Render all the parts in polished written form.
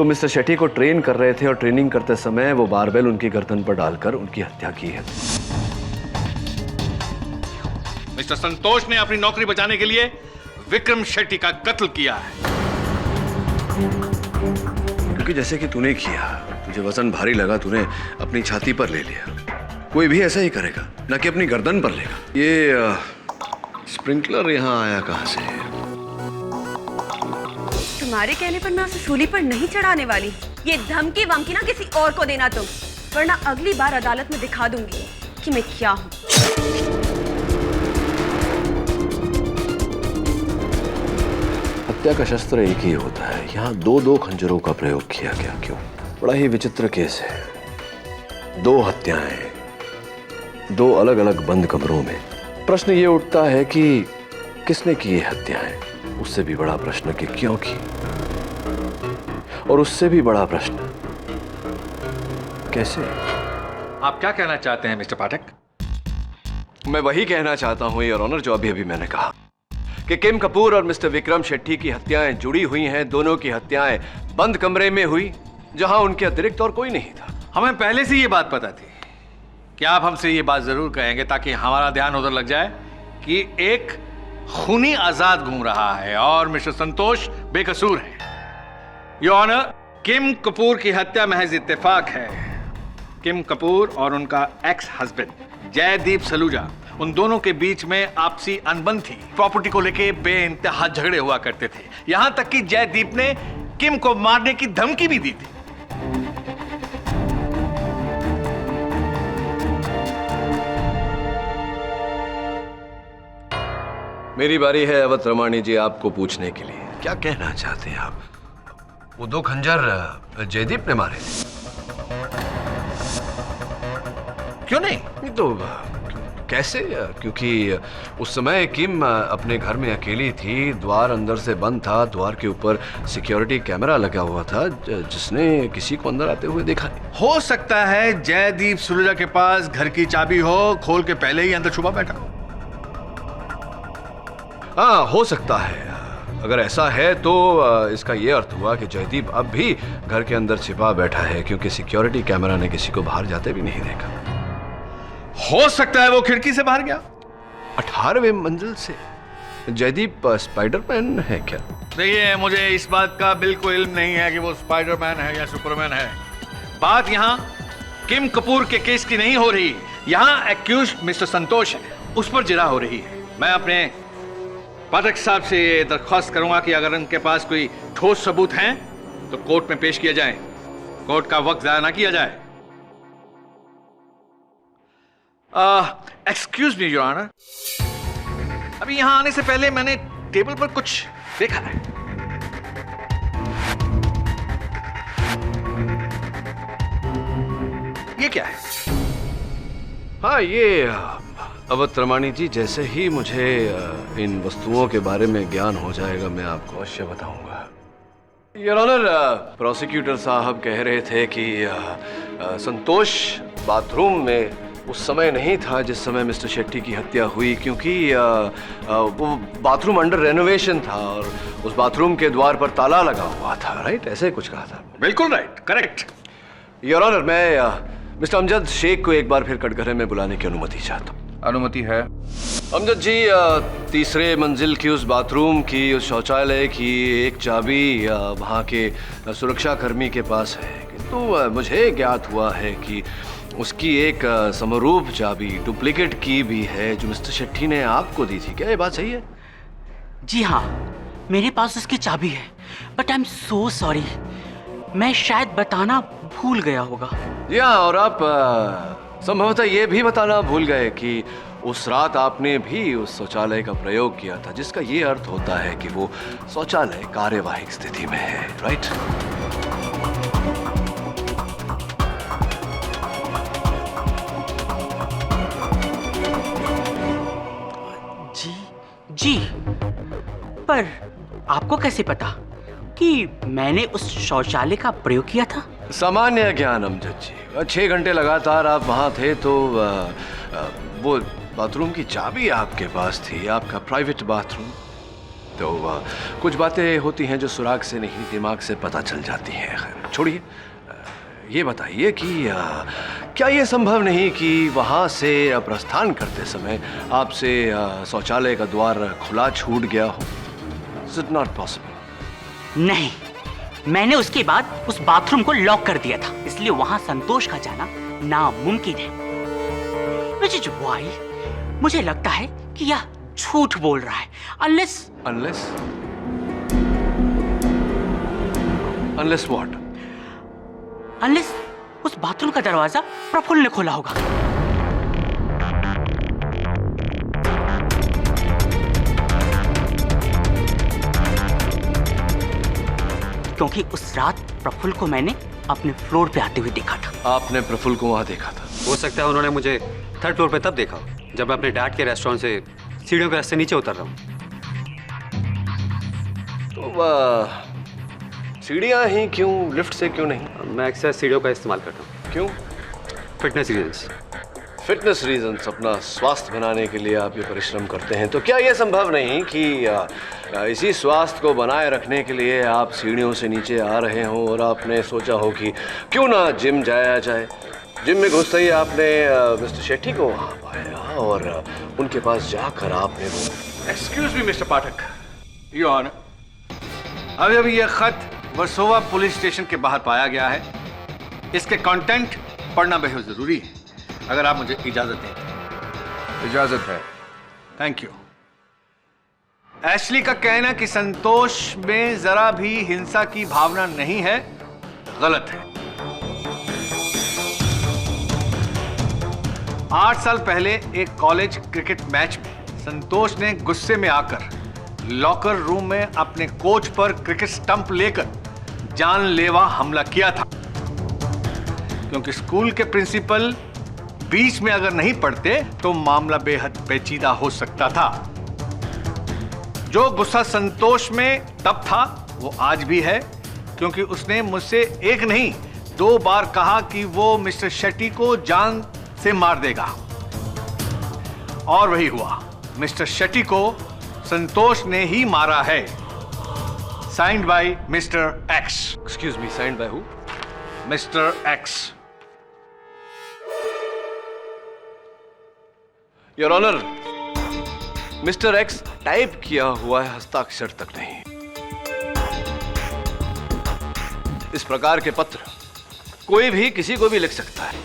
तो मिस्टर शेट्टी को ट्रेन कर रहे थे और ट्रेनिंग करते समय वो बारबेल उनकी गर्दन पर डालकर उनकी हत्या की है। मिस्टर संतोष ने अपनी नौकरी बचाने के लिए विक्रम शेट्टी का कत्ल किया है। क्योंकि जैसे कि तूने किया, तुझे वजन भारी लगा, तूने अपनी छाती पर ले लिया। कोई भी ऐसा ही करेगा, ना कि अपनी गर्दन पर लेगा। ये स्प्रिंकलर यहाँ आया कहाँ से? तुम्हारे कहने पर मैं उसे सूली पर नहीं चढ़ाने वाली। ये धमकी वमकी ना किसी और को देना तुम, वरना अगली बार अदालत में दिखा दूंगी कि मैं क्या हूँ। हत्या का शस्त्र एक ही होता है, यहाँ दो दो खंजरों का प्रयोग किया गया। क्यों? बड़ा ही विचित्र केस है। दो हत्याएं, दो अलग अलग बंद कमरों में। प्रश्न ये उठता है कि किसने की ये हत्याएं? उससे भी बड़ा प्रश्न कि क्यों की? और उससे भी बड़ा प्रश्न कैसे? आप क्या कहना चाहते हैं मिस्टर पाठक? मैं वही कहना चाहता हूं योर ऑनर जो अभी मैंने कहा कि किम कपूर और मिस्टर विक्रम शेट्टी की हत्याएं जुड़ी हुई हैं। दोनों की हत्याएं बंद कमरे में हुई, जहां उनके अतिरिक्त और कोई नहीं था। हमें पहले से ये बात पता थी कि आप हमसे ये बात जरूर कहेंगे, ताकि हमारा ध्यान उधर लग जाए कि एक खूनी आजाद घूम रहा है और मिस्टर संतोष बेकसूर है। योर ऑनर, किम कपूर की हत्या महज इत्तेफाक है। किम कपूर और उनका एक्स हस्बैंड जयदीप सलूजा, उन दोनों के बीच में आपसी अनबन थी। प्रॉपर्टी को लेके बेइंतहा झगड़े हुआ करते थे, यहां तक कि जयदीप ने किम को मारने की धमकी भी दी थी। मेरी बारी है अवध रमानी जी आपको पूछने के लिए। क्या कहना चाहते हैं आप? वो दो खंजर जयदीप ने मारे थे? क्यों नहीं? तो कैसे? क्योंकि उस समय किम अपने घर में अकेली थी, द्वार अंदर से बंद था, द्वार के ऊपर सिक्योरिटी कैमरा लगा हुआ था जिसने किसी को अंदर आते हुए देखा नहीं। हो सकता है जयदीप सलूजा के पास घर की चाबी हो, खोल के पहले ही अंदर छुपा बैठा हो। हाँ, हो सकता है। अगर ऐसा है तो इसका यह अर्थ हुआ कि जयदीप अब भी घर के अंदर छिपा बैठा है, क्योंकि सिक्योरिटी कैमरा ने किसी को बाहर जाते भी नहीं देखा। हो सकता है वो खिड़की से बाहर गया। 18वें मंजिल से। जयदीप स्पाइडरमैन है क्या? देखिए, मुझे इस बात का बिल्कुल इल्म नहीं है कि वो स्पाइडरमैन है या सुपरमैन है। बात यहाँ किम कपूर के केस की नहीं हो रही, यहाँ एक्यूज्ड मिस्टर संतोष है, उस पर जिरा हो रही है। मैं अपने पाठक साहब से ये दरख्वास्त करूंगा कि अगर उनके पास कोई ठोस सबूत हैं तो कोर्ट में पेश किया जाए, कोर्ट का वक्त जाया ना किया जाए। एक्सक्यूज मी योर ऑनर, अभी यहां आने से पहले मैंने टेबल पर कुछ देखा है। ये क्या है? हाँ, ये अवध रमानी जी, जैसे ही मुझे इन वस्तुओं के बारे में ज्ञान हो जाएगा मैं आपको अवश्य बताऊंगा। योर ऑनर, प्रोसिक्यूटर साहब कह रहे थे कि संतोष बाथरूम में उस समय नहीं था जिस समय मिस्टर शेट्टी की हत्या हुई, क्योंकि वो बाथरूम अंडर रेनोवेशन था और उस बाथरूम के द्वार पर ताला लगा हुआ था। राइट? ऐसे कुछ कहा था। बिल्कुल राइट, करेक्ट। योर ऑनर, मैं मिस्टर अमजद शेख को एक बार फिर कटघरे में बुलाने की अनुमति चाहता हूँ। अनुमति है। अमजद जी, तीसरे मंजिल की उस बाथरूम की, उस शौचालय की एक चाबी वहाँ के सुरक्षा कर्मी के पास है, किंतु मुझे ज्ञात हुआ है कि उसकी एक समरूप चाबी, डुप्लीकेट की भी है, जो मिस्टर शेट्टी ने आपको दी थी। क्या ये बात सही है? जी हाँ, मेरे पास उसकी चाबी है, but I am so sorry, मैं शायद बताना भूल गया होगा। जी हाँ, और आप संभवतः ये भी बताना भूल गए कि उस रात आपने भी उस शौचालय का प्रयोग किया था, जिसका ये अर्थ होता है कि वो शौचालय कार्यवाहिक स्थिति में है। राइट? जी, पर आपको कैसे पता कि मैंने उस शौचालय का प्रयोग किया था? सामान्य ज्ञान अमजद जी। 6 घंटे लगातार आप वहाँ थे, तो वो बाथरूम की चाबी आपके पास थी, आपका प्राइवेट बाथरूम। तो कुछ बातें होती हैं जो सुराग से नहीं दिमाग से पता चल जाती हैं। खैर छोड़िए, ये बताइए कि क्या ये संभव नहीं कि वहाँ से प्रस्थान करते समय आपसे शौचालय का द्वार खुला छूट गया हो? Is it not possible? नहीं, मैंने उसके बाद उस बाथरूम को लॉक कर दिया था, इसलिए वहां संतोष का जाना नामुमकिन है। Which is why मुझे लगता है कि यह झूठ बोल रहा है। Unless what? Unless उस बाथरूम का दरवाजा प्रफुल्ल ने खोला होगा। क्योंकि उस रात प्रफुल्ल को मैंने अपने फ्लोर पे आते हुए देखा था। आपने प्रफुल्ल को वहां देखा था? हो सकता है उन्होंने मुझे थर्ड फ्लोर पे तब देखा जब मैं अपने डैड के रेस्टोरेंट से सीढ़ियों के रास्ते नीचे उतर रहा हूँ। तो सीढ़ियां ही क्यों, लिफ्ट से क्यों नहीं? मैं अक्सर सीढ़ियों का इस्तेमाल करता हूँ। क्यों? Fitness reasons. फिटनेस रीजंस, अपना स्वास्थ्य बनाने के लिए आप ये परिश्रम करते हैं। तो क्या ये संभव नहीं कि इसी स्वास्थ्य को बनाए रखने के लिए आप सीढ़ियों से नीचे आ रहे हों और आपने सोचा हो कि क्यों ना जिम जाया जाए? जिम में घुसते ही आपने मिस्टर शेट्टी को वहाँ पाया और उनके पास जाकर आपने वो... excuse me mister Pathak, your honour, अभी अभी यह खत वर्सोवा पुलिस स्टेशन के बाहर पाया गया है। इसके कंटेंट पढ़ना बेहद जरूरी है। अगर आप मुझे इजाजत दें। इजाजत है। Thank you. एशली का कहना कि संतोष में जरा भी हिंसा की भावना नहीं है, गलत है। 8 साल पहले एक कॉलेज क्रिकेट मैच में संतोष ने गुस्से में आकर लॉकर रूम में अपने कोच पर क्रिकेट स्टंप लेकर जानलेवा हमला किया था। क्योंकि स्कूल के प्रिंसिपल बीच में अगर नहीं पढ़ते तो मामला बेहद पेचीदा हो सकता था। जो गुस्सा संतोष में तब था वो आज भी है, क्योंकि उसने मुझसे एक नहीं 2 बार कहा कि वो मिस्टर शेट्टी को जान से मार देगा। और वही हुआ। मिस्टर शेट्टी को संतोष ने ही मारा है। Signed by mister X. Excuse me, signed by who? Mister X. Your honour, mister X type किया हुआ है, हस्ताक्षर तक नहीं। इस प्रकार के पत्र कोई भी किसी को भी लिख सकता है।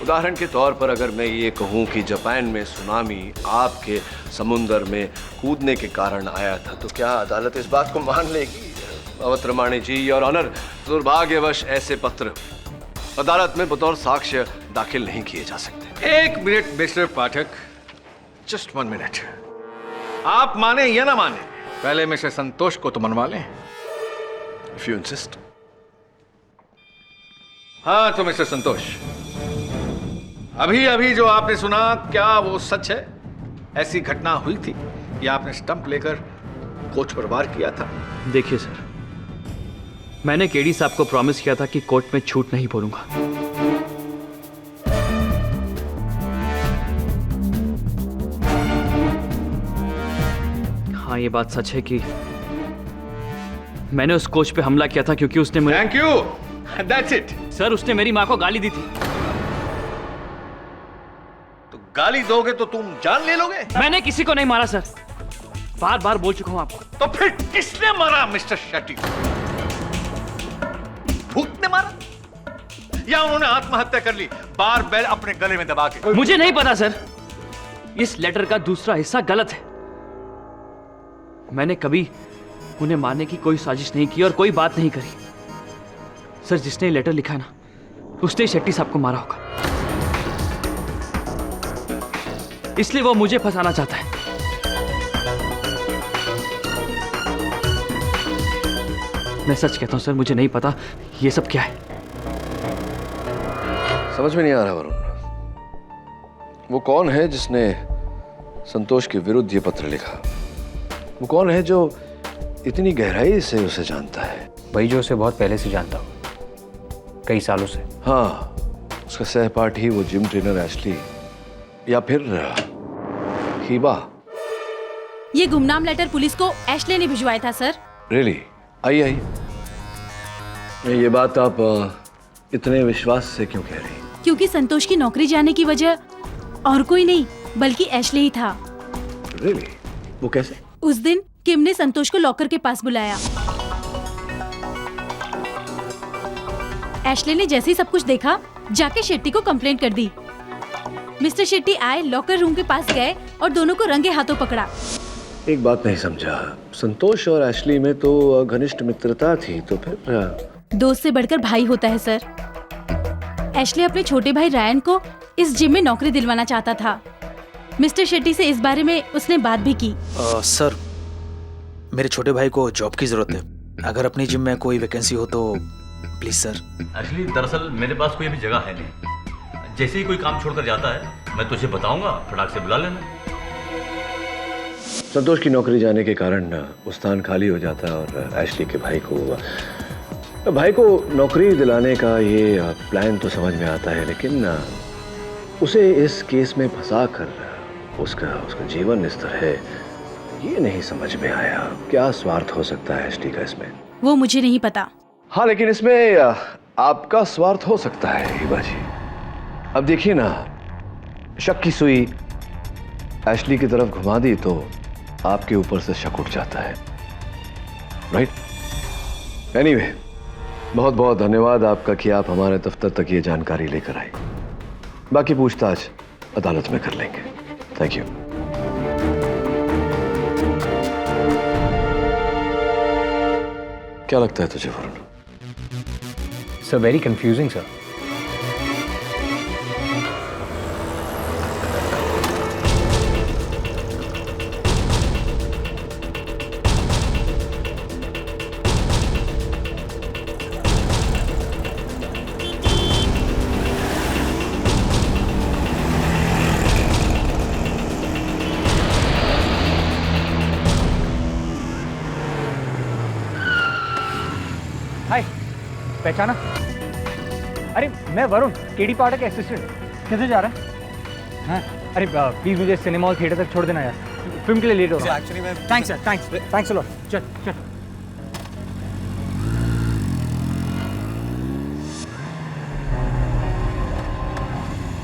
उदाहरण के तौर पर अगर मैं ये कहूं कि जापान में सुनामी आपके समुंदर में कूदने के कारण आया था, तो क्या अदालत इस बात को मान लेगी? अवतरमाणी जी, योर ऑनर, दुर्भाग्यवश ऐसे पत्र अदालत में बतौर साक्ष्य दाखिल नहीं किए जा सकते। एक मिनट मिस्टर पाठक, जस्ट 1 मिनट। आप माने या ना माने, पहले मिस्टर संतोष को तो मनवा लें। If you insist. हाँ तो मिस्टर संतोष, अभी अभी जो आपने सुना, क्या वो सच है? ऐसी घटना हुई थी कि आपने स्टंप लेकर कोच पर वार किया था? देखिए सर, मैंने केडी साहब को प्रॉमिस किया था कि कोर्ट में झूठ नहीं बोलूंगा। हाँ, ये बात सच है कि मैंने उस कोच पे हमला किया था क्योंकि उसने मुझे... thank you, that's it. Sir, उसने मेरी माँ को गाली दी थी। तो गाली दोगे तो तुम जान ले लोगे? मैंने किसी को नहीं मारा सर, बार बार बोल चुका हूं आपको। तो फिर किसने मारा मिस्टर शेट्टी? भूत ने मारा या उन्होंने आत्महत्या कर ली बार बैल अपने गले में दबा के? मुझे नहीं पता सर, इस लेटर का दूसरा हिस्सा गलत है। मैंने कभी उन्हें मारने की कोई साजिश नहीं की और कोई बात नहीं करी। सर, जिसने लेटर लिखा ना, उसने शेट्टी साहब को मारा होगा, इसलिए वो मुझे फंसाना चाहता है। मैं सच कहता हूं सर, मुझे नहीं पता ये सब क्या है। समझ में नहीं आ रहा वरुण, वो कौन है जिसने संतोष के विरुद्ध ये पत्र लिखा? वो कौन है जो इतनी गहराई से उसे जानता है? वही जो उसे बहुत पहले से जानता हो, कई सालों से। हाँ, उसका सहपाठी, वो जिम ट्रेनर एशली, या फिर हीबा। ये गुमनाम लेटर पुलिस को एशले ने भिजवाया था सर। रियली? आइए आइए। ये बात आप इतने विश्वास से क्यों कह रही? क्योंकि संतोष की नौकरी जाने की वजह और कोई नहीं बल्कि एशले ही था। रियली? वो कैसे? उस दिन किम ने संतोष को लॉकर के पास बुलाया। एशले ने जैसे ही सब कुछ देखा जाके शेट्टी को कंप्लेंट कर दी। मिस्टर शेट्टी आए, लॉकर रूम के पास गए और दोनों को रंगे हाथों पकड़ा। एक बात नहीं समझा, संतोष और एशली में तो घनिष्ठ मित्रता थी, तो फिर? दोस्त से बढ़कर भाई होता है सर। एशले अपने छोटे भाई रायन को इस जिम में नौकरी दिलवाना चाहता था। मिस्टर शेट्टी से इस बारे में उसने बात भी की। सर, मेरे छोटे भाई को जॉब की जरूरत है। अगर अपनी जिम में कोई वैकेंसी हो तो प्लीज सर। एक्चुअली दरअसल मेरे पास कोई अभी जगह है नहीं। जैसे ही कोई काम छोड़कर जाता है मैं तुझे बताऊंगा, फटाक से बुला लेना। संतोष की नौकरी जाने के कारण वो स्थान खाली हो जाता है और एशली के भाई को नौकरी दिलाने का ये प्लान तो समझ में आता है, लेकिन उसे इस केस में फंसा कर उसका जीवन इस तरह ये नहीं समझ में आया। क्या स्वार्थ हो सकता है एशली का इसमें? वो मुझे नहीं पता। हाँ, लेकिन इसमें आपका स्वार्थ हो सकता है हिबा जी। अब देखिए ना, शक की सुई एशली की तरफ घुमा दी तो आपके ऊपर से शक उठ जाता है, राइट? एनीवे, बहुत बहुत धन्यवाद आपका कि आप हमारे दफ्तर तक ये जानकारी लेकर आए। बाकी पूछताछ अदालत में कर लेंगे। Thank you. क्या लगता है तुझे Varun? Sir, very confusing sir. Hi, पहचाना? अरे मैं वरुण, केडी पाठक का असिस्टेंट। कैसे जा रहा है? हाँ, अरे प्लीज मुझे सिनेमा हॉल थिएटर तक छोड़ देना यार, फिल्म के लिए लेट हो रहा है। Thanks sir, thanks a lot. चल चल।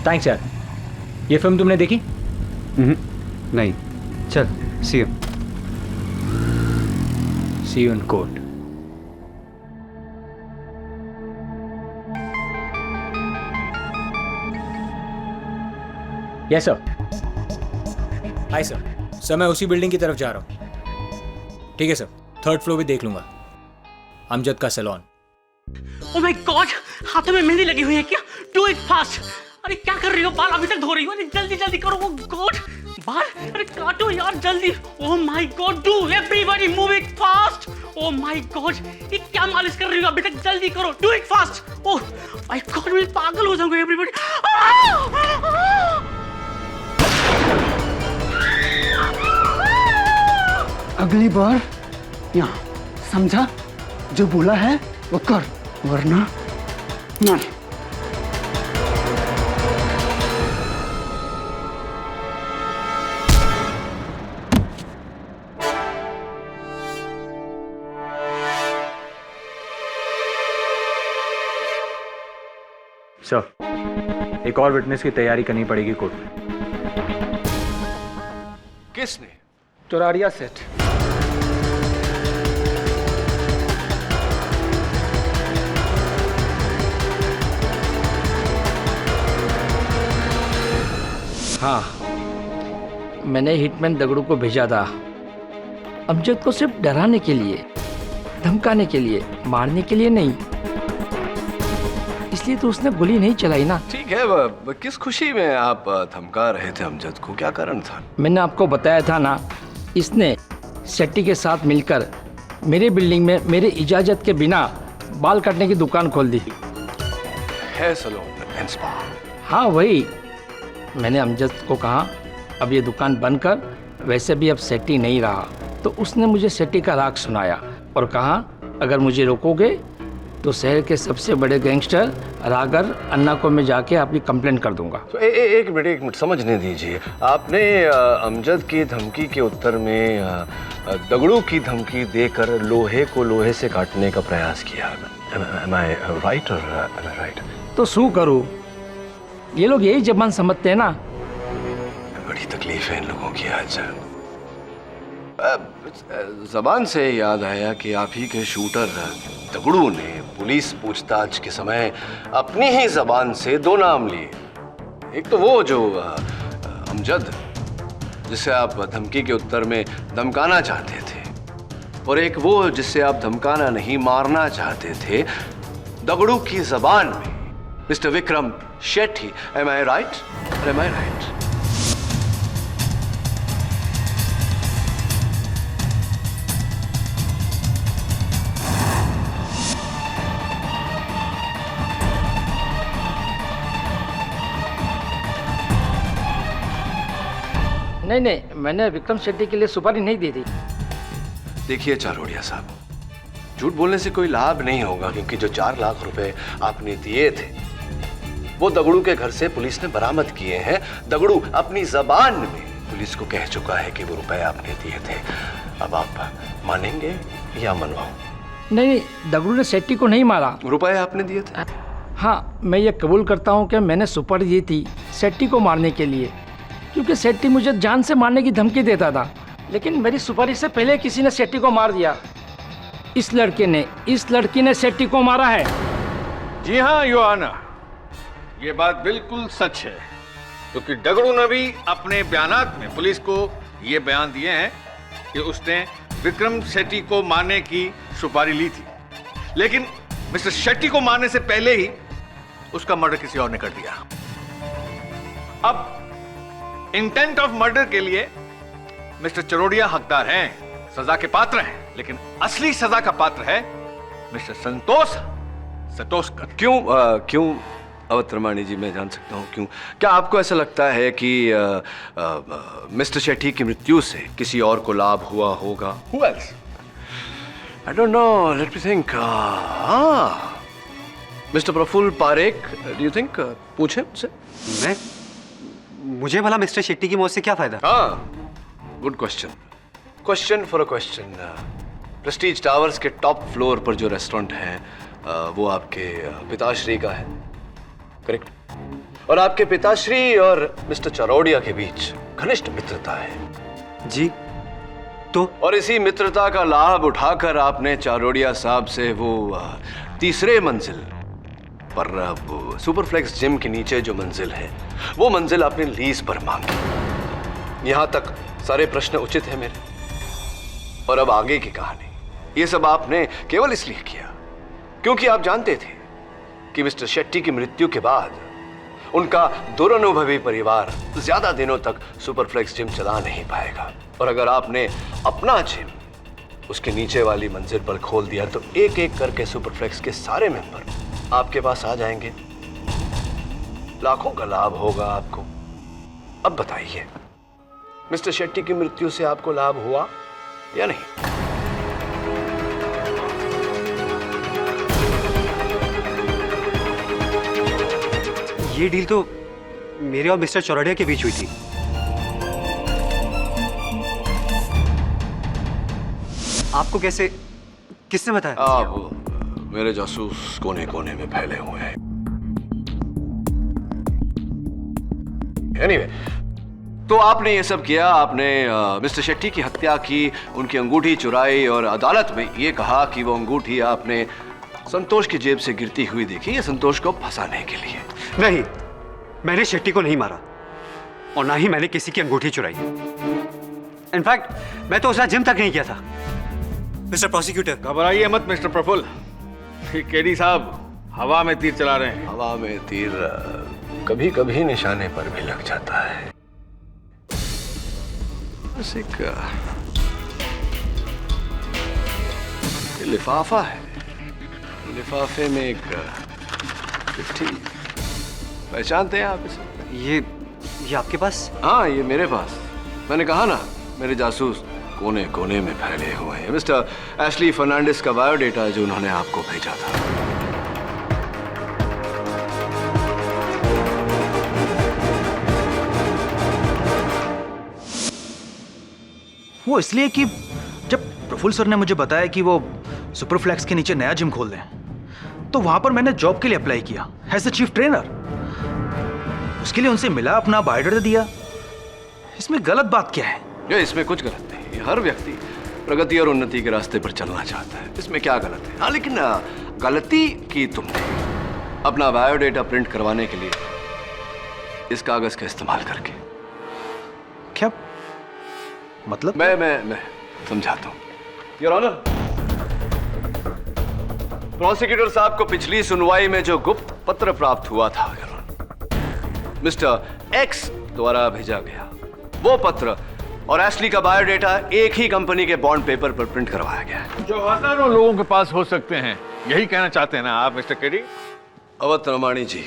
थैंक्स यार। ये फिल्म तुमने देखी? नहीं। चल, see you in court. Yes sir. Hi sir. Sir, मैं उसी बिल्डिंग की तरफ जा रहा हूँ। ठीक है सर, 3rd फ्लोर भी देख लूंगा। अमजद का सैलून। ओह माय गॉड, हाथों में मेहंदी लगी हुई है क्या? Do it fast. अरे क्या कर रही हो? बाल अभी तक धो रही हो? अरे जल्दी जल्दी करो। ओह गॉड, बाल अरे काटो यार जल्दी। Oh my God, do everybody move it fast. Oh my God, ये क्या मालिश कर रही हो? अभी तक जल्दी करो, do it fast. Oh my God, मैं पागल हो जाऊंगा एवरीबॉडी। अगली बार यहाँ समझा? जो बोला है वो कर, वरना नहीं। सर, एक और विटनेस की तैयारी करनी पड़ेगी कोर्ट में। किसने? चौरारिया सेठ। हाँ, मैंने हिटमैन दगड़ू को भेजा था अमजद को सिर्फ डराने के लिए, धमकाने के लिए, मारने के लिए नहीं। इसलिए तो उसने गोली नहीं चलाई ना। ठीक है, किस खुशी में आप धमका रहे थे अमजद को? क्या कारण था? मैंने आपको बताया था ना, इसने शेट्टी के साथ मिलकर मेरे बिल्डिंग में मेरे इजाजत के बिना बाल काटने की दुकान खोल दी है। Salon and spa. हाँ वही। मैंने अमजद को कहा अब ये दुकान बंद कर, वैसे भी अब शेट्टी नहीं रहा। तो उसने मुझे शेट्टी का राग सुनाया और कहा अगर मुझे रोकोगे तो शहर के सबसे बड़े गैंगस्टर रागर अन्ना को मैं जाके आपकी कंप्लेंट कर दूंगा। तो एक मिनट समझने दीजिए। आपने अमजद की धमकी के उत्तर में दगड़ू की धमकी देकर लोहे को लोहे से काटने का प्रयास किया। Am I right or am I right? तो शू करूँ, ये लोग यही जबान समझते हैं ना। बड़ी तकलीफ है इन लोगों की आज। जबान से याद आया कि आप ही के शूटर दगड़ू ने पुलिस पूछताछ के समय अपनी ही जबान से 2 नाम लिए। एक तो वो जो अमजद, जिसे आप धमकी के उत्तर में धमकाना चाहते थे, और एक वो जिससे आप धमकाना नहीं मारना चाहते थे दगड़ू की जबान में, mister Vikram Shetty. Am I right? Am I right? नहीं, मैंने विक्रम शेट्टी के लिए सुपारी नहीं दी थी। देखिए चारोड़िया साहब, झूठ बोलने से कोई लाभ नहीं होगा, क्योंकि जो 4 लाख रुपए आपने दिए थे वो दगड़ू के घर से पुलिस ने बरामद किए हैं। दगड़ू अपनी जबान में पुलिस को कह चुका है कि वो रुपए आपने दिए थे। अब आप मानेंगे या मनवाऊं? नहीं, दगड़ू ने शेट्टी को नहीं मारा। रुपए आपने दिए थे? हाँ, मैं ये कबूल करता हूँ कि मैंने सुपारी दी थी शेट्टी को मारने के लिए, क्योंकि शेट्टी मुझे जान से मारने की धमकी देता था। लेकिन मेरी सुपारी से पहले किसी ने शेट्टी को मार दिया। इस लड़की ने शेट्टी को मारा है। जी हाँ योर ऑनर, ये बात बिल्कुल सच है, क्योंकि दगड़ू ने भी अपने बयानात में पुलिस को ये बयान दिए हैं कि उसने विक्रम शेट्टी को मारने की सुपारी ली थी, लेकिन मिस्टर शेट्टी को मारने से पहले ही उसका मर्डर किसी और ने कर दिया। अब इंटेंट ऑफ मर्डर के लिए मिस्टर चरोड़िया हकदार हैं, सजा के पात्र हैं, लेकिन असली सजा का पात्र है मिस्टर संतोष कर। क्यों अवतरमाणी जी, मैं जान सकता हूं क्यों? क्या आपको ऐसा लगता है कि मिस्टर शेट्टी की मृत्यु से किसी और को लाभ हुआ होगा? Who else? I don't know. Let me think. Mister Prafulla Parekh, do you think? पूछे मुझसे। मुझे भला मिस्टर शेट्टी की मौत से क्या फायदा? हाँ, good question. Question for a question. Prestige towers के टॉप फ्लोर पर जो रेस्टोरेंट है वो आपके पिताश्री का है, करेक्ट? और आपके पिताश्री और मिस्टर चरोड़िया के बीच घनिष्ठ मित्रता है। जी, तो? और इसी मित्रता का लाभ उठाकर आपने चरोड़िया साहब से वो 3रे मंजिल पर वो सुपरफ्लेक्स जिम के नीचे जो मंजिल है वो मंजिल आपने लीज पर मांगी। यहां तक सारे प्रश्न उचित है मेरे। और अब आगे की कहानी, ये सब आपने केवल इसलिए किया क्योंकि आप जानते थे कि मिस्टर शेट्टी की मृत्यु के बाद उनका दुरनुभवी परिवार ज्यादा दिनों तक सुपरफ्लेक्स जिम चला नहीं पाएगा। और अगर आपने अपना जिम उसके नीचे वाली मंजिल पर खोल दिया तो एक एक करके सुपरफ्लेक्स के सारे मेंबर आपके पास आ जाएंगे, लाखों का लाभ होगा आपको। अब बताइए, मिस्टर शेट्टी की मृत्यु से आपको लाभ हुआ या नहीं? ये डील तो मेरे और मिस्टर चौरड़िया के बीच हुई थी। आपको कैसे, किसने बताया? आप मेरे जासूस कोने कोने में फैले हुए हैं। Anyway, तो आपने ये सब किया, आपने मिस्टर शेट्टी की हत्या की, उनकी अंगूठी चुराई और अदालत में ये कहा कि वो अंगूठी आपने संतोष की जेब से गिरती हुई देखी, ये संतोष को फंसाने के लिए। नहीं, मैंने शेट्टी को नहीं मारा और ना ही मैंने किसी की अंगूठी चुराई। इनफैक्ट मैं तो उसका जिम तक नहीं किया था। मिस्टर प्रोसिक्यूटर, घबराइए मत मिस्टर प्रफुल्ल, केडी साहब हवा में तीर चला रहे हैं। हवा में तीर कभी कभी निशाने पर भी लग जाता है। बस एक लिफाफा है, लिफाफे में एक चिट्ठी, पहचानते हैं आप इसे? ये आपके पास? हाँ, ये मेरे पास। मैंने कहा ना, मेरे जासूस कोने कोने में फैले हुए हैं। मिस्टर एशली फर्नांडिस का बायोडेटा जो उन्होंने आपको भेजा था। वो इसलिए कि जब प्रफुल्ल सर ने मुझे बताया कि वो सुपरफ्लैक्स के नीचे नया जिम खोल रहे हैं, तो वहां पर मैंने जॉब के लिए अप्लाई किया एज ए चीफ ट्रेनर। उसके लिए उनसे मिला, अपना बायोडाटा दिया। इसमें गलत बात क्या है? ये इसमें कुछ गलत नहीं। हर व्यक्ति प्रगति और उन्नति के रास्ते पर चलना चाहता है, इसमें क्या गलत है? हाँ, लेकिन गलती की तुमने अपना बायोडाटा प्रिंट करवाने के लिए इस कागज का इस्तेमाल करके। क्या मतलब? मैं समझाता हूं। योर ऑनर, प्रोसिक्यूटर साहब को पिछली सुनवाई में जो गुप्त पत्र प्राप्त हुआ था, योर ऑनर, मिस्टर एक्स द्वारा भेजा गया वो पत्र और एशली का बायोडाटा एक ही कंपनी के बॉन्ड पेपर पर प्रिंट करवाया गया है, जो हजारों लोगों के पास हो सकते हैं। यही कहना चाहते हैं ना आप मिस्टर केडी? अवध रमाणी जी,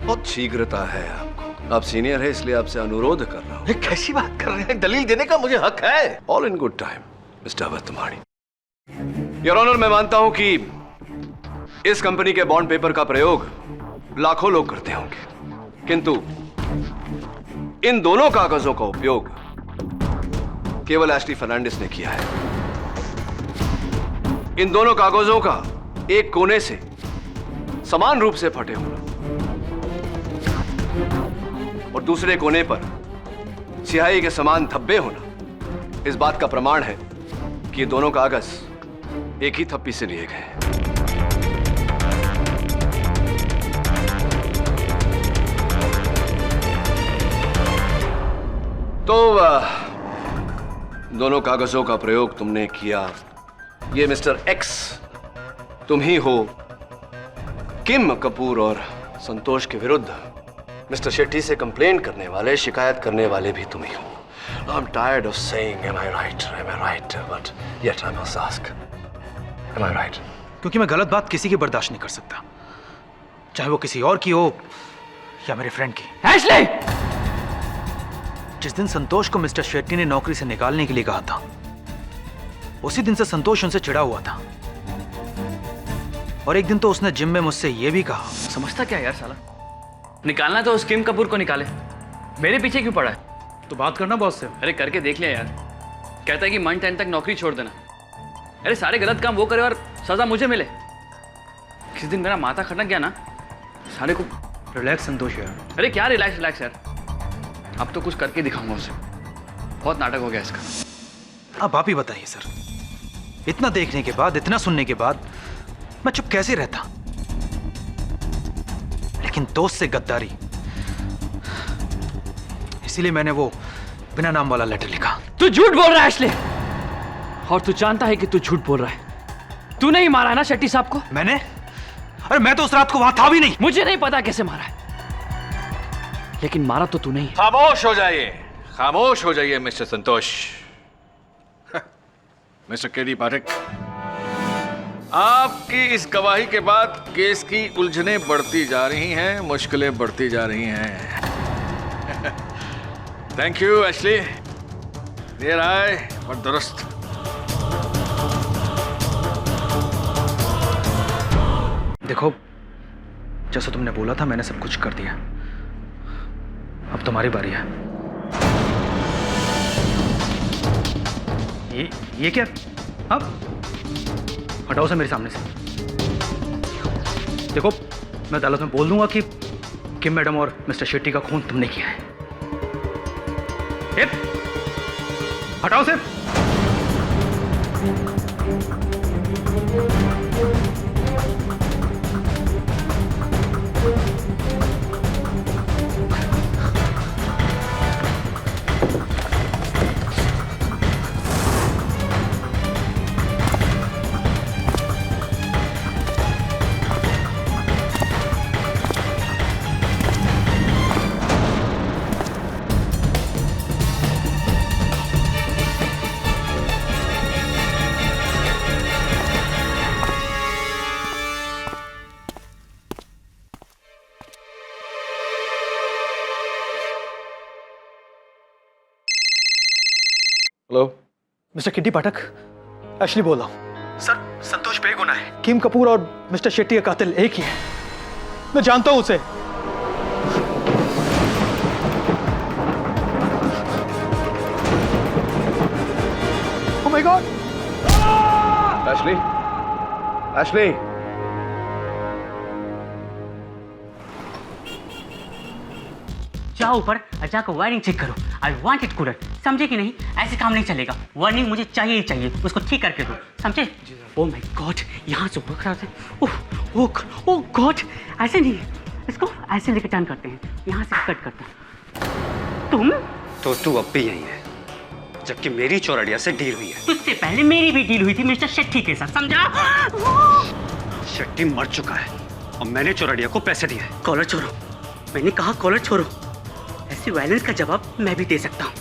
बहुत शीघ्रता है आपको। आप सीनियर है, इसलिए आपसे अनुरोध कर रहा हूं। ये कैसी बात कर रहे हैं? दलील देने का मुझे हक है। All in good time mister Awadh Ramani. Your honour, मैं मानता हूं कि इस कंपनी के बॉन्ड पेपर का प्रयोग लाखों लोग करते होंगे, किंतु इन दोनों कागजों का उपयोग केवल एशली फर्नांडिस ने किया है। इन दोनों कागजों का एक कोने से समान रूप से फटे होना और दूसरे कोने पर स्याही के समान धब्बे होना इस बात का प्रमाण है कि ये दोनों कागज एक ही थप्पी से लिए गए। तो दोनों कागजों का प्रयोग तुमने किया। ये मिस्टर एक्स तुम ही हो। किम कपूर और संतोष के विरुद्ध मिस्टर शेट्टी से कंप्लेन करने वाले, शिकायत करने वाले भी तुम ही हो। I am tired of saying am I right, but yet I must ask, am I right? क्योंकि मैं गलत बात किसी की बर्दाश्त नहीं कर सकता, चाहे वो किसी और की हो या मेरे फ्रेंड की। एशली! जिस दिन संतोष को मिस्टर शेट्टी ने नौकरी से निकालने के लिए कहा था, उसी दिन से संतोष उनसे चिढ़ा हुआ था। और एक दिन तो उसने जिम में मुझसे यह भी कहा। समझता क्या यार साला? निकालना तो उस किम कपूर को निकाले, मेरे पीछे क्यों पड़ा है? तो बात करना बॉस से। अरे करके देख लिया यार, कहता है कि मंथ एंड तक नौकरी छोड़ देना। अरे सारे गलत काम वो करे और सजा मुझे मिले। किस दिन मेरा माथा खटक गया ना, सारे को। रिलैक्स संतोष यार। अरे क्या रिलैक्स यार, अब तो कुछ करके दिखाऊंगा उसे। बहुत नाटक हो गया इसका। अब आप ही बताइए सर, इतना देखने के बाद, इतना सुनने के बाद मैं चुप कैसे रहता? लेकिन दोस्त से गद्दारी, इसीलिए मैंने वो बिना नाम वाला लेटर लिखा। तू झूठ बोल रहा है एशले, और तू जानता है कि तू झूठ बोल रहा है। तूने ही मारा है ना शेट्टी साहब को? मैंने? अरे मैं तो उस रात को वहां था भी नहीं। मुझे नहीं पता कैसे मारा है, लेकिन मारा तो तू नहीं। खामोश हो जाइए, खामोश हो जाइए मिस्टर संतोष। मिस्टर केडी पाठक, आपकी इस गवाही के बाद केस की उलझनें बढ़ती जा रही हैं, मुश्किलें बढ़ती जा रही हैं। थैंक यू एशली, देर आए और दुरुस्त। देखो, जैसा तुमने बोला था मैंने सब कुछ कर दिया। अब तुम्हारी बारी है। ये क्या? अब हटाओ से मेरे सामने से। देखो, मैं अदालत में बोल दूंगा कि किम मैडम और मिस्टर शेट्टी का खून तुमने किया है। हटाओ से। हेलो मिस्टर किड्डी पाठक, एशली बोल रहा हूं। सर, संतोष बेगुना है। किम कपूर और मिस्टर शेट्टी का कातिल एक ही है। मैं जानता हूं उसे। My God! एशली, एशली, जाओ ऊपर और जाकर वायरिंग चेक करो। आई वांट इट कूलर, समझे कि नहीं? ऐसे काम नहीं चलेगा। वायरिंग मुझे चाहिए ही चाहिए, उसको ठीक करके दो, समझे? ओह माय गॉड, यहाँ से वर्क रहा है। ओह गॉड, ऐसे नहीं, इसको ऐसे लेके टर्न करते हैं, यहाँ से कट करते हैं। तुम तो तू अब भी यही है, जबकि मेरी चौरड़िया से डील हुई है। तुझसे पहले मेरी भी डील हुई थी मिस्टर शेट्टी के साथ, समझा? शेट्टी मर चुका है और मैंने चौरड़िया को पैसे दिए हैं। कॉलर छोड़ो, मैंने कहा कॉलर छोड़ो। ऐसी वायलेंस का जवाब मैं भी दे सकता हूँ,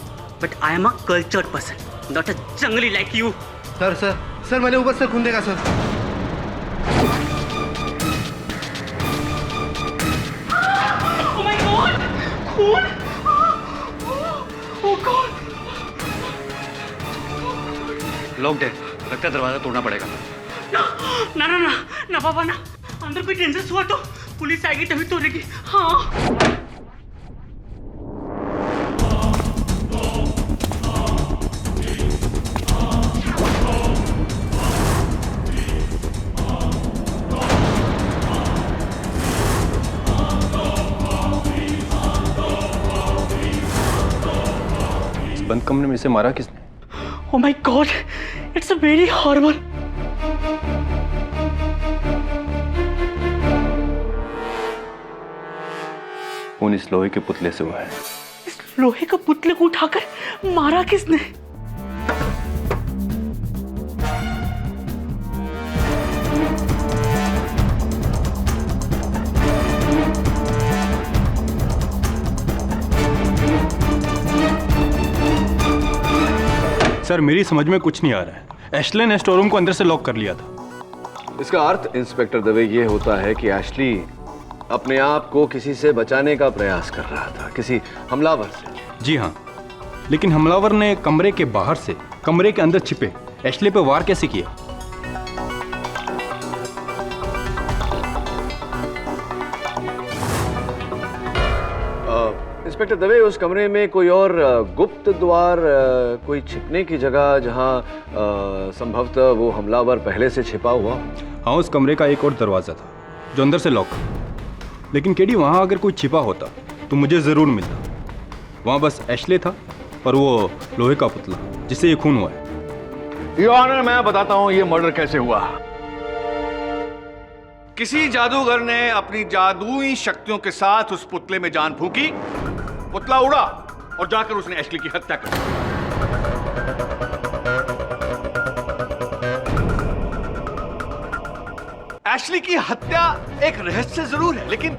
but I am a cultured person, not a जंगली लाइक यू। सर मैंने ऊपर से खून देखा सर। Oh my God! खून! Oh God! लॉक्ड है, लगता है दरवाजा तोड़ना पड़ेगा। ना ना ना ना बाबा ना, अंदर कोई टेंशन हुआ तो पुलिस आएगी तभी तोड़ेगी। हाँ। बंद कमरे में इसे मारा किसने? Oh my God! It's a very horrible. खून इस लोहे के पुतले से हुआ है। इस लोहे का पुतले को उठाकर मारा किसने? सर मेरी समझ में कुछ नहीं आ रहा है। एशले ने स्टोर रूम को अंदर से लॉक कर लिया था। इसका अर्थ इंस्पेक्टर दवे ये होता है कि एशली अपने आप को किसी से बचाने का प्रयास कर रहा था, किसी हमलावर से। जी हाँ, लेकिन हमलावर ने कमरे के बाहर से कमरे के अंदर छिपे एशले पे वार कैसे किया? इंस्पेक्टर दवे, उस कमरे में कोई और गुप्त द्वार, कोई छिपने की जगह जहां संभवतः वो हमलावर पहले से छिपा हुआ? हाँ, उस कमरे का एक और दरवाजा था जो अंदर से लॉक, लेकिन केडी वहाँ अगर कोई छिपा होता तो मुझे ज़रूर मिलता। वहाँ बस एशले था और वो लोहे का पुतला जिससे ये खून हुआ है। योर ऑनर, मैं बताता हूँ ये मर्डर कैसे हुआ। किसी जादूगर ने अपनी जादुई शक्तियों के साथ उस पुतले में जान फूंकी, पुतला उड़ा और जाकर उसने एशली की हत्या कर दी। एशली की हत्या एक रहस्य जरूर है, लेकिन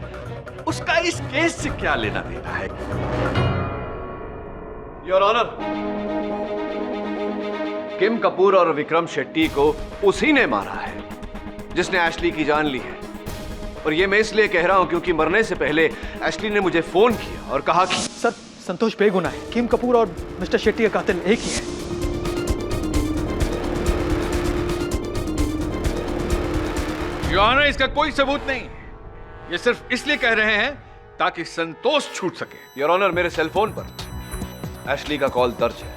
उसका इस केस से क्या लेना देना है? योर ऑनर, किम कपूर और विक्रम शेट्टी को उसी ने मारा है जिसने एशली की जान ली है। और ये मैं इसलिए कह रहा हूं क्योंकि मरने से पहले एशली ने मुझे फोन किया और कहा कि सर संतोष बेगुनाह है। किम कपूर और मिस्टर शेट्टी का कातिल एक ही है। योर ऑनर, इसका कोई सबूत नहीं। ये सिर्फ इसलिए कह रहे हैं ताकि संतोष छूट सके। योर ऑनर, मेरे सेल फोन पर एशली का कॉल दर्ज है।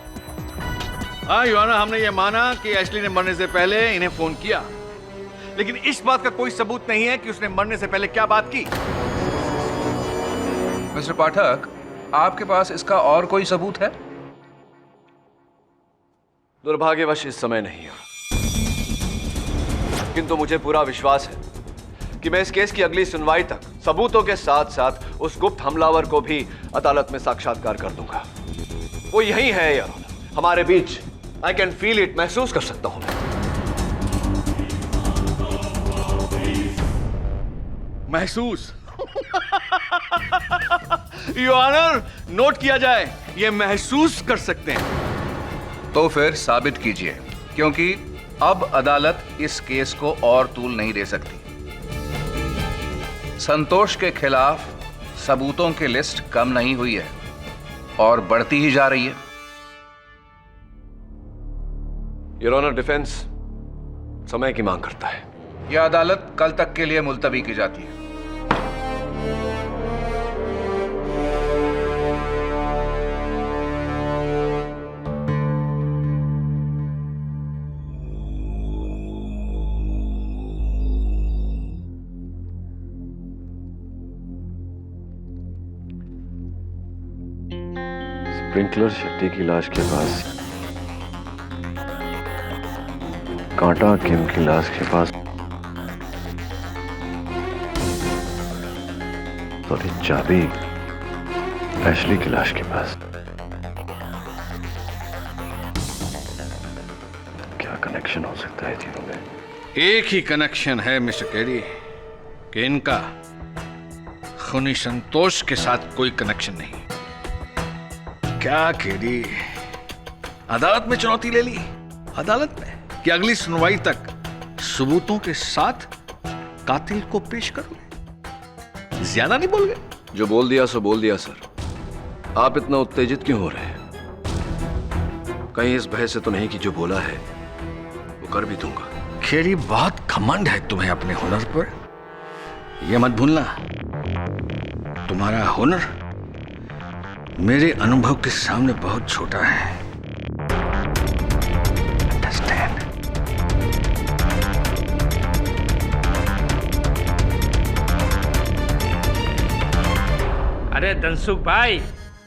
हाँ योर ऑनर, हमने ये माना कि एशली ने मरने से पहले इन्हें फोन किया, लेकिन इस बात का कोई सबूत नहीं है कि उसने मरने से पहले क्या बात की। मिस्टर पाठक, आपके पास इसका और कोई सबूत है? दुर्भाग्यवश इस समय नहीं है, किंतु मुझे पूरा विश्वास है कि मैं इस केस की अगली सुनवाई तक सबूतों के साथ साथ उस गुप्त हमलावर को भी अदालत में साक्षात्कार कर दूंगा। वो यही है यार, हमारे बीच। आई कैन फील इट, महसूस कर सकता हूं। महसूस? योर ऑनर, नोट किया जाए, ये महसूस कर सकते हैं। तो फिर साबित कीजिए, क्योंकि अब अदालत इस केस को और तूल नहीं दे सकती। संतोष के खिलाफ सबूतों की लिस्ट कम नहीं हुई है और बढ़ती ही जा रही है। योर ऑनर, डिफेंस समय की मांग करता है। यह अदालत कल तक के लिए मुलतवी की जाती है। स्प्रिंकलर शेट्टी की लाश के पास, कांटा किम की लाश के पास, और ये चाबी एशली की लाश के पास। क्या कनेक्शन हो सकता है तीनों में? एक ही कनेक्शन है मिस्टर केडी कि इनका खूनी संतोष के साथ कोई कनेक्शन नहीं। क्या केडी, अदालत में चुनौती ले ली? अदालत में कि अगली सुनवाई तक सबूतों के साथ कातिल को पेश करोगे? ज्यादा नहीं बोल गए? जो बोल दिया सो बोल दिया सर। आप इतना उत्तेजित क्यों हो रहे हैं? कहीं इस भय से तो नहीं कि जो बोला है वो कर भी दूंगा। केडी, बहुत घमंड है तुम्हें अपने हुनर पर। यह मत भूलना, तुम्हारा हुनर मेरे अनुभव के सामने बहुत छोटा है। Understand? अरे धनसुख भाई,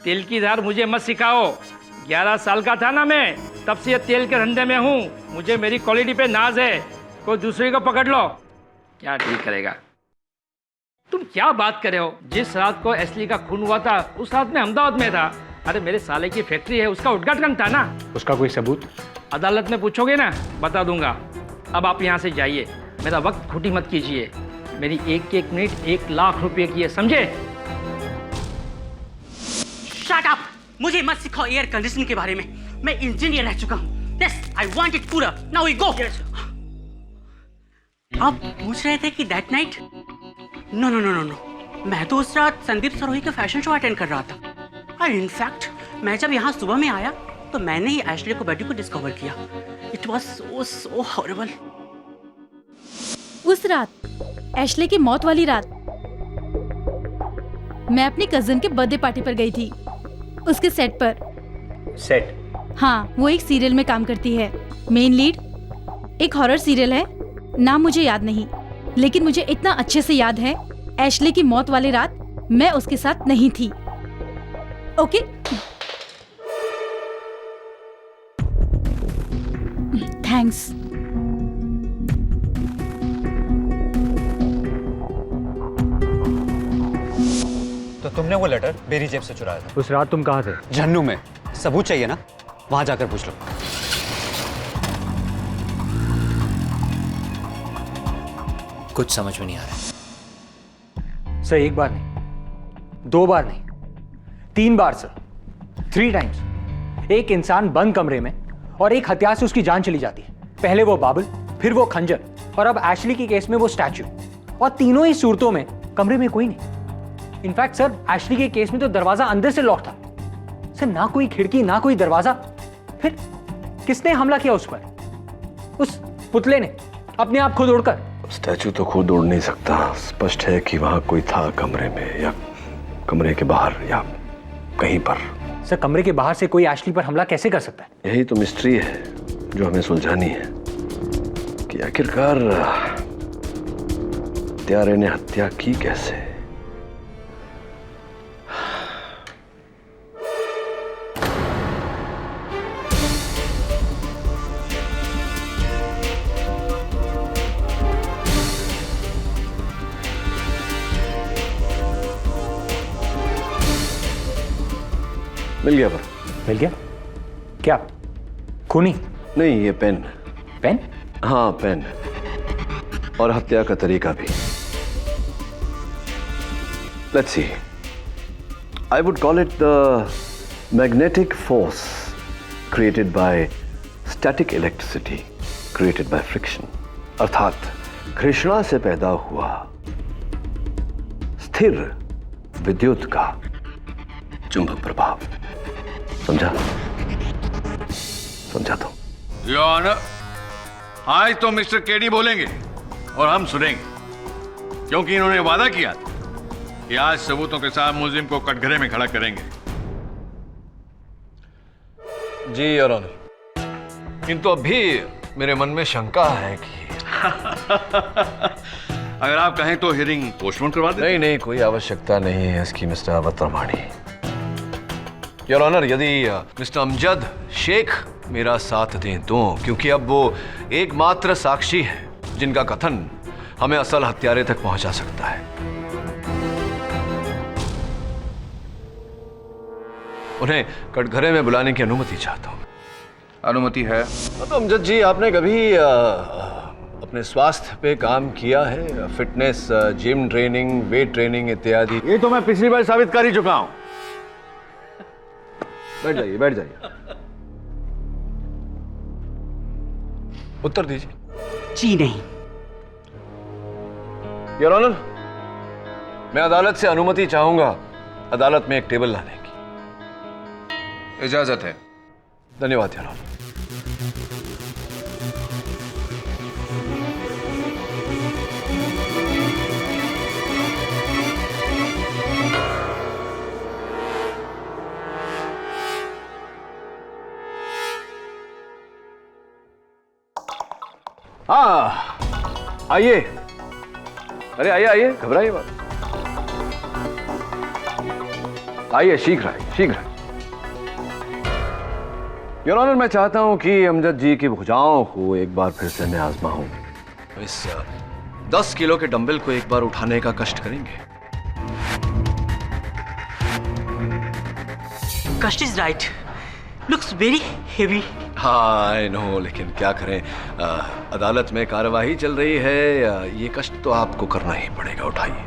तेल की धार मुझे मत सिखाओ। 11 साल का था ना मैं, तब से ये तेल के धंधे में हूँ। मुझे मेरी क्वालिटी पे नाज है। कोई दूसरे को पकड़ लो, क्या ठीक करेगा? तुम क्या बात कर रहे हो? जिस रात को एशली का खून हुआ था उस रात में अहमदाबाद में था। अरे मेरे साले की फैक्ट्री है, उसका उद्घाटन था ना। उसका कोई सबूत? अदालत में पूछोगे ना, बता दूंगा। अब आप यहाँ से जाइए, मेरा वक्त खोटी मत कीजिए। मेरी एक एक मिनट 1 लाख रुपए की है, समझे? Shut up! मुझे मत सिखाओ एयर कंडीशनिंग के बारे में। मैं इंजीनियर रह चुका हूँ। यस, आई वांट इट पूरा। Now we go. आप पूछ रहे थे कि that night? No no no no no, मैं तो उस रात संदीप सरोही का फैशन शो अटेंड कर रहा था। और इनफैक्ट मैं जब यहाँ सुबह में आया तो मैंने ही एशली को बॉडी को डिस्कवर किया। It was so horrible. उस रात, एशले की मौत वाली रात, मैं अपनी कजिन के बर्थडे पार्टी पर गई थी। उसके सेट पर। सेट? हाँ, वो एक सीरियल में काम करती है। Main lead. एक हॉरर सीरियल है, नाम मुझे याद नहीं, लेकिन मुझे इतना अच्छे से याद है, एशले की मौत वाली रात मैं उसके साथ नहीं थी। ओके? थैंक्स। तो तुमने वो लेटर मेरी जेब से चुराया था? उस रात तुम कहाँ थे? झन्नू में। सबूत चाहिए ना? वहां जाकर पूछ लो। कुछ समझ में नहीं आ रहा। सर, 1 बार नहीं, 2 बार नहीं, 3 बार सर, 3 टाइम्स। एक इंसान बंद कमरे में और एक हथियार से उसकी जान चली जाती है। पहले वो बाबुल, फिर वो खंजर, और अब एशली की केस में वो स्टैच्यू। और तीनों ही सूरतों में कमरे में कोई नहीं। इनफैक्ट सर, एशली के केस में तो दरवाजा अंदर से लॉक था सर, ना कोई खिड़की ना कोई दरवाजा। फिर किसने हमला किया उस पर? उस पुतले ने, अपने आप खुद उड़कर। स्टैचू तो खुद उड़ नहीं सकता। स्पष्ट है कि वहां कोई था कमरे में, या कमरे के बाहर, या कहीं पर। सर, कमरे के बाहर से कोई एशली पर हमला कैसे कर सकता है? यही तो मिस्ट्री है जो हमें सुलझानी है कि आखिरकार हत्यारे ने हत्या की कैसे। मिल गया पर। मिल गया? क्या? खूनी? नहीं, ये पेन। पेन? हाँ, पेन। और हत्या का तरीका भी। Let's see. I would call it the magnetic force created by static electricity created by friction. अर्थात घर्षणा से पैदा हुआ स्थिर विद्युत का चुंबक प्रभाव। समझा? समझा तो? योर ऑनर, आज तो मिस्टर केडी बोलेंगे और हम सुनेंगे, क्योंकि इन्होंने वादा किया था कि आज सबूतों के साथ मुलजिम को कटघरे में खड़ा करेंगे। जी योर ऑनर, किंतु अभी मेरे मन में शंका है कि अगर आप कहें तो हियरिंग पोस्टपोन करवा दें। नहीं, कोई आवश्यकता नहीं है इसकी मिस्टर अवतरमाणी, योर ऑनर, यदि मिस्टर अमजद शेख मेरा साथ दें तो, क्योंकि अब वो एकमात्र साक्षी है जिनका कथन हमें असल हत्यारे तक पहुंचा सकता है। उन्हें कटघरे में बुलाने की अनुमति चाहता हूं। अनुमति है। तो अमजद जी, आपने कभी अपने स्वास्थ्य पे काम किया है? Fitness, gym training, weight training इत्यादि? ये तो मैं पिछली बार साबित कर ही चुका हूं। बैठ जाइए, बैठ जाइए। उत्तर दीजिए। जी नहीं। योर ऑनर, मैं अदालत से अनुमति चाहूंगा अदालत में एक टेबल लाने की। इजाजत है। धन्यवाद योर ऑनर। हाँ, आइए। अरे आइए आइए, घबराइए मत। आइए, शीघ्र आइए, शीघ्र। योर ऑनर, मैं चाहता हूं कि अमजद जी की भुजाओं को एक बार फिर से मैं आजमाऊं। इस 10 किलो के डंबल को एक बार उठाने का कष्ट करेंगे? कष्ट is right, looks very heavy. हाँ, आई नो, लेकिन क्या करें, अदालत में कार्यवाही चल रही है। ये कष्ट तो आपको करना ही पड़ेगा। उठाइए,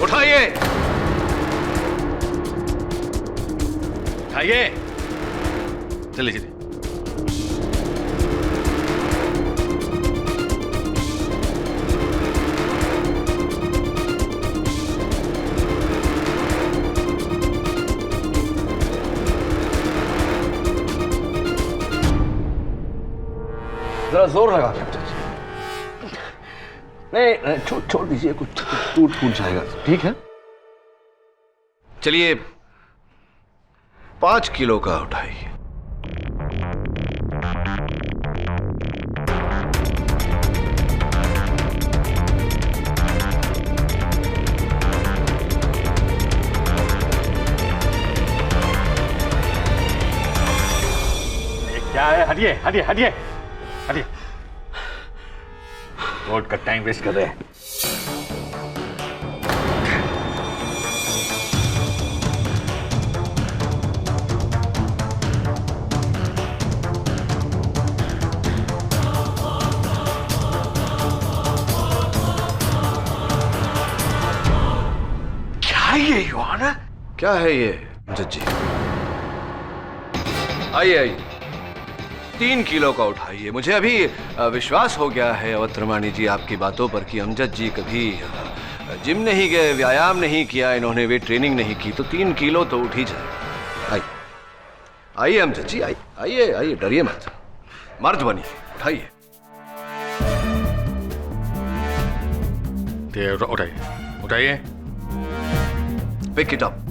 उठाइए, उठाइए। चलिए चलिए। जरा जोर लगा के नहीं, छोड़ दीजिए, कुछ टूट फूट जाएगा। ठीक है, चलिए 5 किलो का उठाइए। क्या है? हटिए हटिए हटिए हटिए। कोर्ट का टाइम वेस्ट कर रहे हैं। क्या है ये योर ऑनर? क्या है ये जज जी? आइए आइए, 3 किलो का उठाइए। मुझे अभी विश्वास हो गया है अवत्रमाणी जी आपकी बातों पर कि अमजद जी कभी जिम नहीं गए, व्यायाम नहीं किया, इन्होंने वेट ट्रेनिंग नहीं की, तो 3 किलो तो उठ ही जाए। आइए आइए अमजद जी, आइए आइए आइए, डरिए मत, मर्द बनिए, उठाइए। उठाइए उठाइए। Pick it up.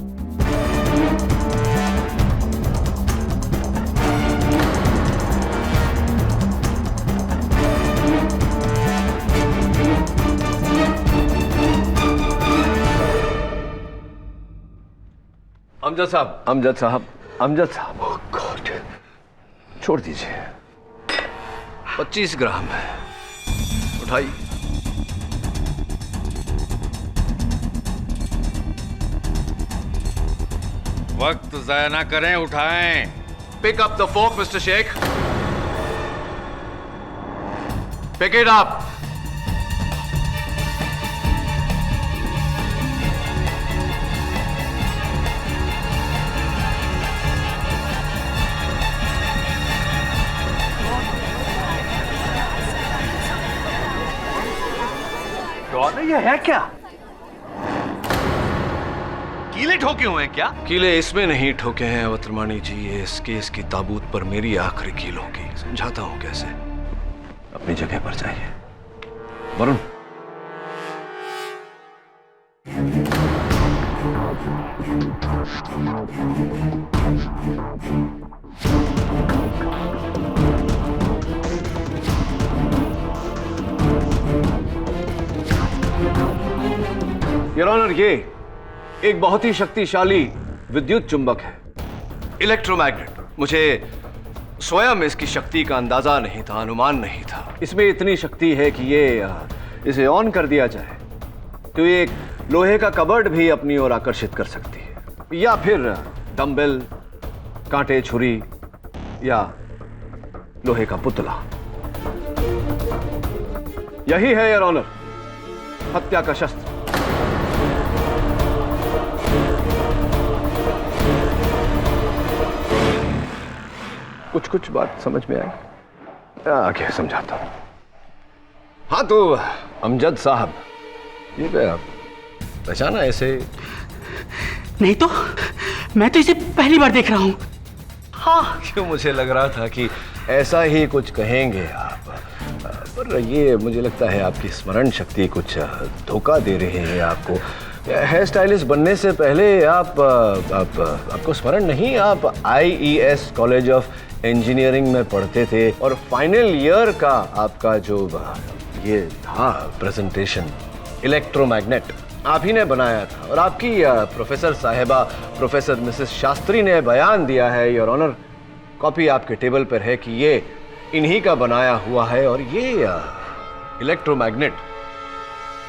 अमजद साहब, अमजद साहब, अमजद साहब, ओह गॉड, छोड़ दीजिए। 25 ग्राम है, उठाइए। वक्त जाया ना करें, उठाएं। Pick up the folk mister Sheikh, pick it up. ये है क्या? कीले ठोके हुए हैं क्या? कीले इसमें नहीं ठोके हैं अवत्रमाणी जी, ये इस केस की ताबूत पर मेरी आखिरी कील होगी। समझाता हूं कैसे। अपनी जगह पर जाइए। वरुण, योर ऑनर, ये एक बहुत ही शक्तिशाली विद्युत चुंबक है। इलेक्ट्रोमैग्नेट, मुझे स्वयं इसकी शक्ति का अंदाजा नहीं था, अनुमान नहीं था। इसमें इतनी शक्ति है कि इसे ऑन कर दिया जाए तो ये एक लोहे का कबर्ड भी अपनी ओर आकर्षित कर सकती है, या फिर डंबल, कांटे, छुरी या लोहे का पुतला। यही है योर ऑनर, हत्या का शस्त्र। कुछ कुछ बात समझ में आई, आगे समझाता हूं। हाँ तो अमजद साहब, ये पहचाना ऐसे? नहीं तो, मैं तो इसे पहली बार देख रहा हूं। हाँ, क्यों मुझे लग रहा था कि ऐसा ही कुछ कहेंगे आप, पर ये मुझे लगता है आपकी स्मरण शक्ति कुछ धोखा दे रही है आपको। हेयर स्टाइलिस्ट बनने से पहले आपको स्मरण नहीं, आप IES कॉलेज ऑफ इंजीनियरिंग में पढ़ते थे और फाइनल ईयर का आपका जो ये था प्रेजेंटेशन, इलेक्ट्रोमैग्नेट आप ही ने बनाया था और आपकी प्रोफेसर साहिबा, प्रोफेसर मिसेस शास्त्री ने बयान दिया है योर ऑनर, कॉपी आपके टेबल पर है कि ये इन्हीं का बनाया हुआ है और ये इलेक्ट्रोमैग्नेट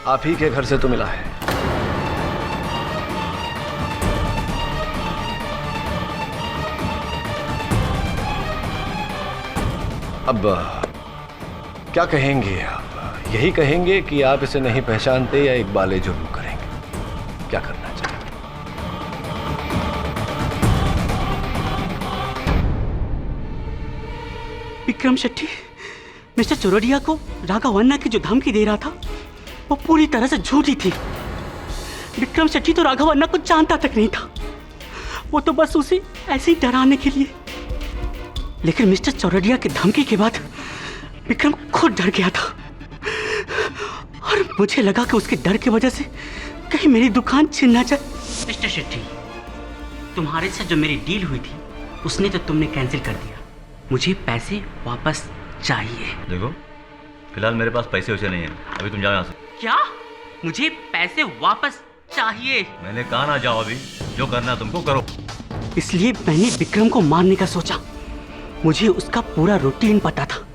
आप ही के घर से तो मिला है। अब क्या कहेंगे आप? यही कहेंगे कि आप इसे नहीं पहचानते या इकबाले जुर्म करेंगे? क्या करना चाहेंगे? विक्रम शेट्टी मिस्टर चोरडिया को राघवन्ना की जो धमकी दे रहा था वो पूरी तरह से झूठी थी। विक्रम शेट्टी तो राघवन्ना को जानता तक नहीं था, वो तो बस उसे ऐसे ही डराने के लिए। लेकिन मिस्टर चोरडिया की धमकी के बाद विक्रम खुद डर गया था और मुझे लगा कि उसके डर की वजह से कहीं मेरी दुकान छिन ना जाए। मिस्टर शेट्टी, तुम्हारे साथ जो मेरी डील हुई थी उसने तो तुमने कैंसिल कर दिया। मुझे पैसे वापस चाहिए। देखो, फिलहाल मेरे पास पैसे वैसे नहीं है, अभी तुम जाओ यहाँ से। क्या? मुझे पैसे वापस चाहिए? मैंने कहा ना जाओ, अभी जो करना तुमको करो। इसलिए मैंने विक्रम को मारने का सोचा। मुझे उसका पूरा रूटीन पता था।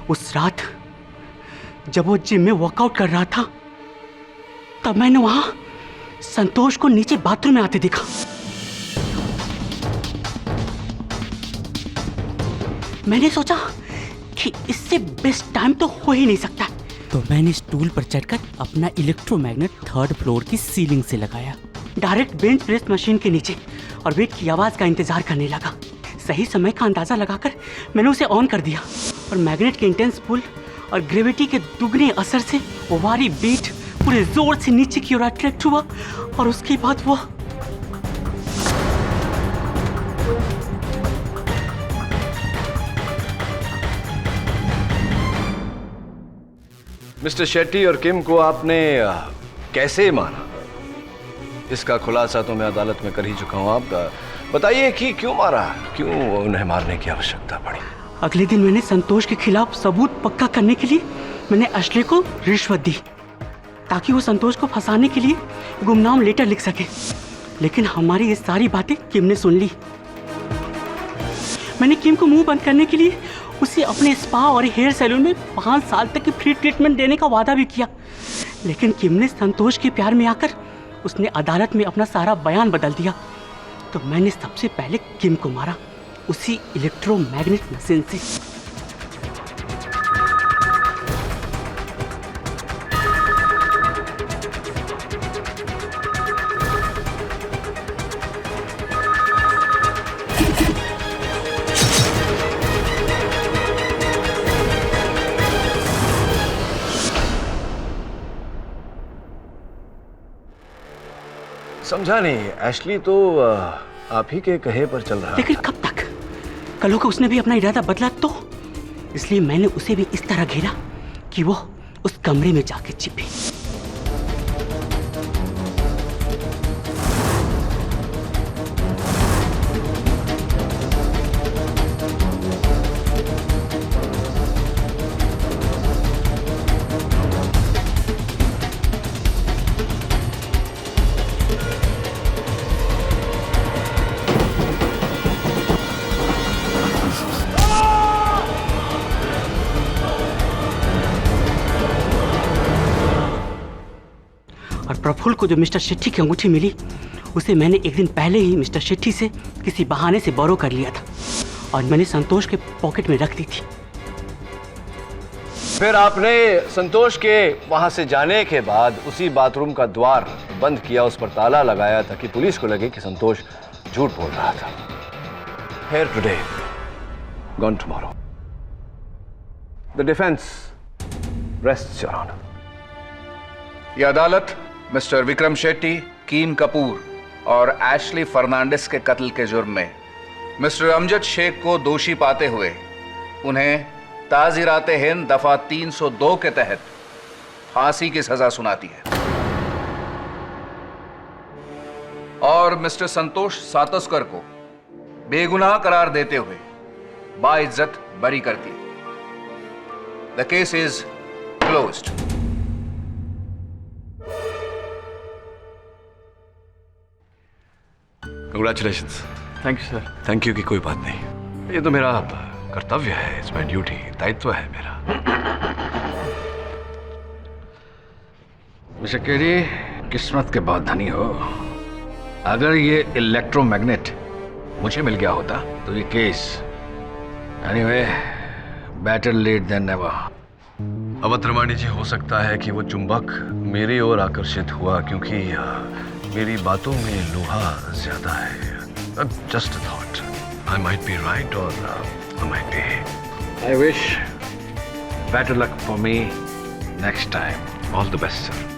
उस रात जब वो जिम में वर्कआउट कर रहा था तब मैंने वहां संतोष को नीचे बाथरूम में आते देखा। मैंने सोचा कि इससे बेस्ट टाइम तो हो ही नहीं सकता, तो मैंने स्टूल पर चढ़कर अपना इलेक्ट्रोमैग्नेट 3rd फ्लोर की सीलिंग से लगाया, डायरेक्ट बेंच प्रेस मशीन के नीचे, और वेट की आवाज का इंतजार करने लगा। सही समय का अंदाजा लगाकर मैंने उसे ऑन कर दिया और मैग्नेट के इंटेंस पुल और ग्रेविटी के दुगने असर से ओवारी बीट पूरे जोर से नीचे की ओर अट्रैक्ट हुआ और उसके बाद वो मिस्टर शेट्टी और किम को आपने कैसे मारा? इसका खुलासा तो मैं अदालत में कर ही चुका हूं। आप बताइए कि क्यों मारा, क्यों उन्हें मारने की आवश्यकता पड़ी? अगले दिन मैंने संतोष के खिलाफ सबूत पक्का करने के लिए मैंने अश्ले को रिश्वत दी ताकि वो संतोष को फंसाने के लिए गुमनाम लेटर लिख सके। लेकिन हमारी ये सारी बातें किम ने सुन ली। मैंने किम को मुंह बंद करने के लिए उसे अपने स्पा और हेयर सैलून में 5 साल तक की फ्री ट्रीटमेंट देने का वादा भी किया। लेकिन किम ने संतोष के प्यार में आकर उसने अदालत में अपना सारा बयान बदल दिया। तो मैंने सबसे पहले किम को मारा, उसी इलेक्ट्रोमैग्नेट मशीन से। समझा नहीं, एशली तो आप ही के कहे पर चल रहा। लेकिन कब तक? कल को उसने भी अपना इरादा बदला तो, इसलिए मैंने उसे भी इस तरह घेरा कि वो उस कमरे में जाके छिपे। प्रफुल्ल को जो मिस्टर शेट्टी की अंगूठी मिली उसे मैंने एक दिन पहले ही मिस्टर शेट्टी से किसी बहाने से बोरो कर लिया था और मैंने संतोष के पॉकेट में रख दी थी। फिर आपने संतोष के वहां से जाने के बाद उसी बाथरूम का द्वार बंद किया, उस पर ताला लगाया ताकि पुलिस को लगे कि संतोष झूठ बोल रहा था। Here today, gone tomorrow. The defense rests, Your Honor. यह अदालत मिस्टर विक्रम शेट्टी, कीम कपूर और एशली फर्नांडिस के कत्ल के जुर्म में मिस्टर अमजद शेख को दोषी पाते हुए उन्हें ताज़ीराते हिंद दफा 302 के तहत फांसी की सजा सुनाती है और मिस्टर संतोष सातोस्कर को बेगुनाह करार देते हुए बाइज्जत बरी करती है। The case is closed. Congratulations. Thank you sir. Thank you की कोई बात नहीं, ये तो मेरा कर्तव्य है, इट्स माय ड्यूटी, दायित्व है मेरा। मिस्टर केडी, किस्मत के बहुत धनी हो। अगर ये इलेक्ट्रोमैग्नेट मुझे मिल गया होता तो ये case anyway better late than never. अवत्रमाणी जी, हो सकता है कि वो चुंबक मेरी ओर आकर्षित हुआ क्योंकि मेरी बातों में लोहा ज्यादा है। Just a thought, I might be right और I might be. I wish better luck for me next time. All the best, sir.